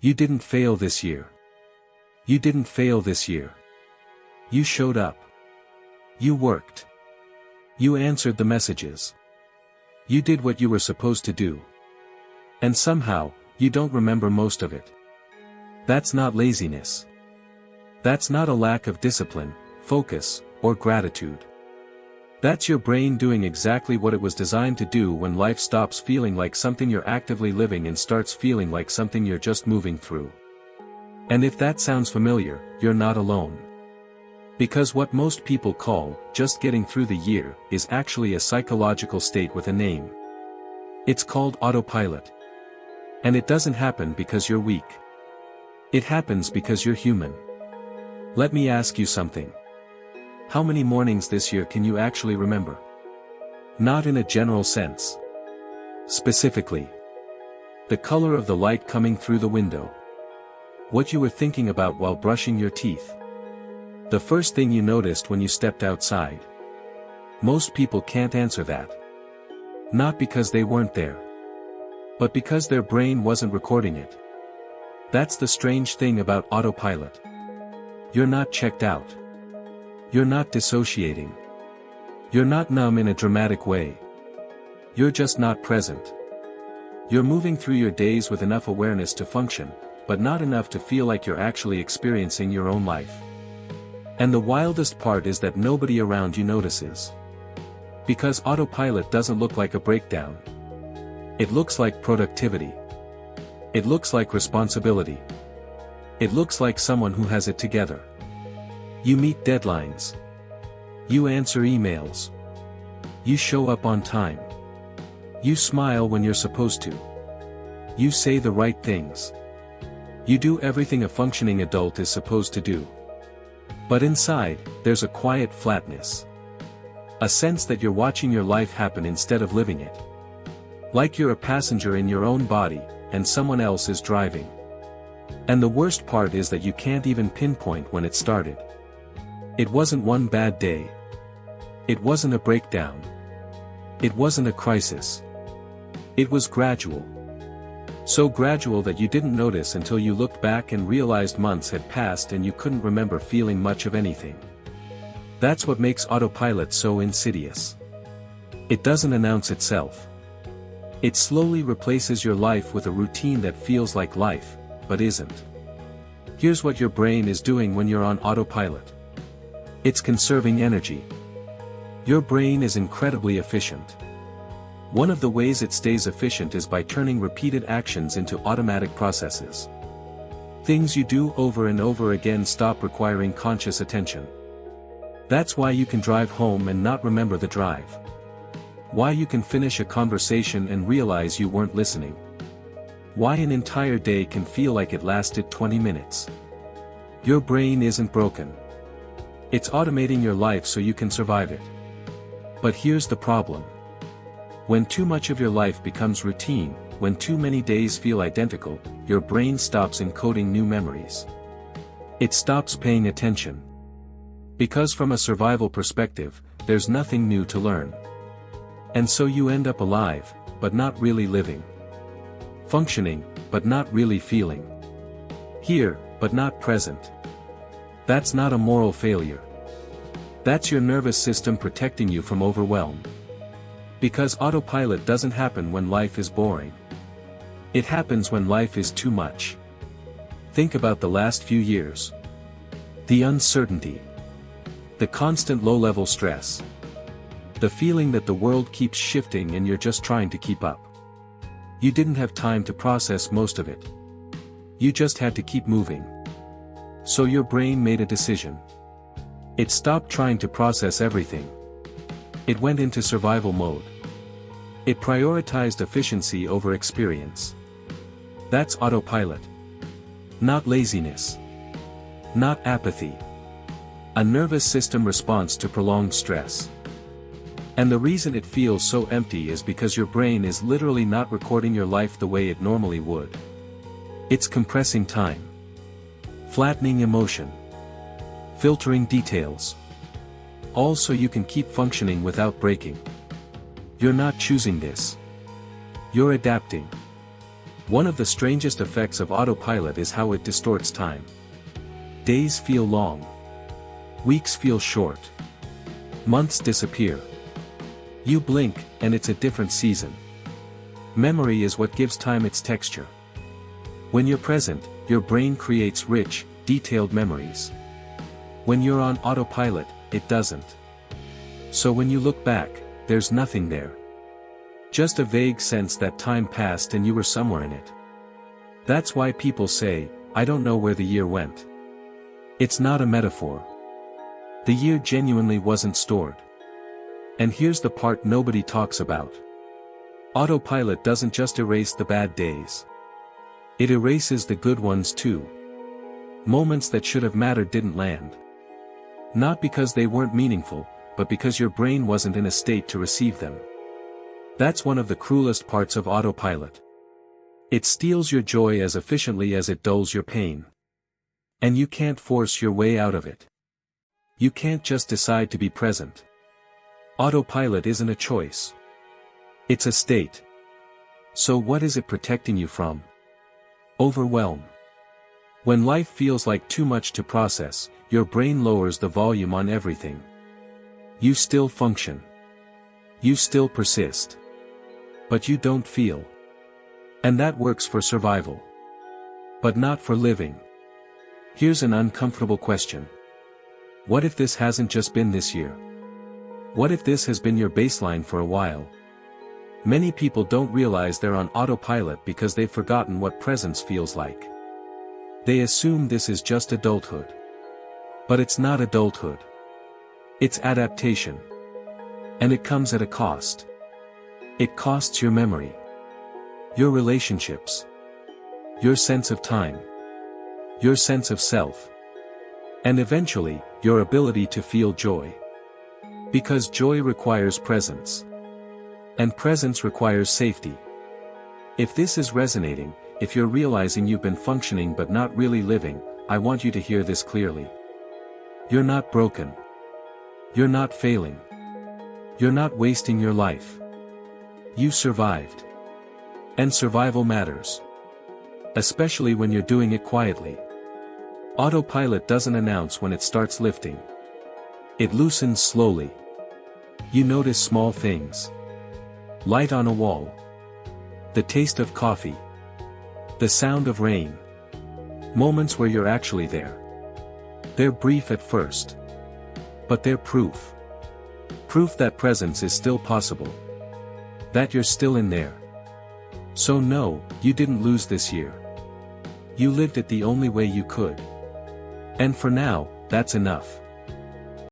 You didn't fail this year. You didn't fail this year. You showed up. You worked. You answered the messages. You did what you were supposed to do. And somehow, you don't remember most of it. That's not laziness. That's not a lack of discipline, focus, or gratitude. That's your brain doing exactly what it was designed to do when life stops feeling like something you're actively living and starts feeling like something you're just moving through. And if that sounds familiar, you're not alone. Because what most people call just getting through the year is actually a psychological state with a name. It's called autopilot. And it doesn't happen because you're weak. It happens because you're human. Let me ask you something. How many mornings this year can you actually remember? Not in a general sense. Specifically. The color of the light coming through the window. What you were thinking about while brushing your teeth. The first thing you noticed when you stepped outside. Most people can't answer that. Not because they weren't there. But because their brain wasn't recording it. That's the strange thing about autopilot. You're not checked out. You're not dissociating. You're not numb in a dramatic way. You're just not present. You're moving through your days with enough awareness to function, but not enough to feel like you're actually experiencing your own life. And the wildest part is that nobody around you notices. Because autopilot doesn't look like a breakdown. It looks like productivity. It looks like responsibility. It looks like someone who has it together. You meet deadlines. You answer emails. You show up on time. You smile when you're supposed to. You say the right things. You do everything a functioning adult is supposed to do. But inside, there's a quiet flatness. A sense that you're watching your life happen instead of living it. Like you're a passenger in your own body, and someone else is driving. And the worst part is that you can't even pinpoint when it started. It wasn't one bad day. It wasn't a breakdown. It wasn't a crisis. It was gradual. So gradual that you didn't notice until you looked back and realized months had passed and you couldn't remember feeling much of anything. That's what makes autopilot so insidious. It doesn't announce itself. It slowly replaces your life with a routine that feels like life, but isn't. Here's what your brain is doing when you're on autopilot. It's conserving energy. Your brain is incredibly efficient. One of the ways it stays efficient is by turning repeated actions into automatic processes. Things you do over and over again stop requiring conscious attention. That's why you can drive home and not remember the drive. Why you can finish a conversation and realize you weren't listening. Why an entire day can feel like it lasted 20 minutes. Your brain isn't broken. It's automating your life so you can survive it. But here's the problem. When too much of your life becomes routine, when too many days feel identical, your brain stops encoding new memories. It stops paying attention. Because from a survival perspective, there's nothing new to learn. And so you end up alive, but not really living. Functioning, but not really feeling. Here, but not present. That's not a moral failure. That's your nervous system protecting you from overwhelm. Because autopilot doesn't happen when life is boring. It happens when life is too much. Think about the last few years. The uncertainty. The constant low-level stress. The feeling that the world keeps shifting and you're just trying to keep up. You didn't have time to process most of it. You just had to keep moving. So your brain made a decision. It stopped trying to process everything. It went into survival mode. It prioritized efficiency over experience. That's autopilot. Not laziness. Not apathy. A nervous system response to prolonged stress. And the reason it feels so empty is because your brain is literally not recording your life the way it normally would. It's compressing time. Flattening emotion. Filtering details. All so you can keep functioning without breaking. You're not choosing this. You're adapting. One of the strangest effects of autopilot is how it distorts time. Days feel long. Weeks feel short. Months disappear. You blink, and it's a different season. Memory is what gives time its texture. When you're present, your brain creates rich, detailed memories. When you're on autopilot, it doesn't. So when you look back, there's nothing there. Just a vague sense that time passed and you were somewhere in it. That's why people say, "I don't know where the year went." It's not a metaphor. The year genuinely wasn't stored. And here's the part nobody talks about. Autopilot doesn't just erase the bad days. It erases the good ones too. Moments that should have mattered didn't land. Not because they weren't meaningful, but because your brain wasn't in a state to receive them. That's one of the cruelest parts of autopilot. It steals your joy as efficiently as it dulls your pain. And you can't force your way out of it. You can't just decide to be present. Autopilot isn't a choice. It's a state. So what is it protecting you from? Overwhelm. When life feels like too much to process, your brain lowers the volume on everything. You still function. You still persist. But you don't feel. And that works for survival. But not for living. Here's an uncomfortable question. What if this hasn't just been this year? What if this has been your baseline for a while? Many people don't realize they're on autopilot because they've forgotten what presence feels like. They assume this is just adulthood. But it's not adulthood. It's adaptation. And it comes at a cost. It costs your memory. Your relationships. Your sense of time. Your sense of self. And eventually, your ability to feel joy. Because joy requires presence. And presence requires safety. If this is resonating, if you're realizing you've been functioning but not really living, I want you to hear this clearly. You're not broken. You're not failing. You're not wasting your life. You survived. And survival matters. Especially when you're doing it quietly. Autopilot doesn't announce when it starts lifting. It loosens slowly. You notice small things. Light on a wall. The taste of coffee. The sound of rain. Moments where you're actually there. They're brief at first. But they're proof. Proof that presence is still possible. That you're still in there. So no, you didn't lose this year. You lived it the only way you could. And for now, that's enough.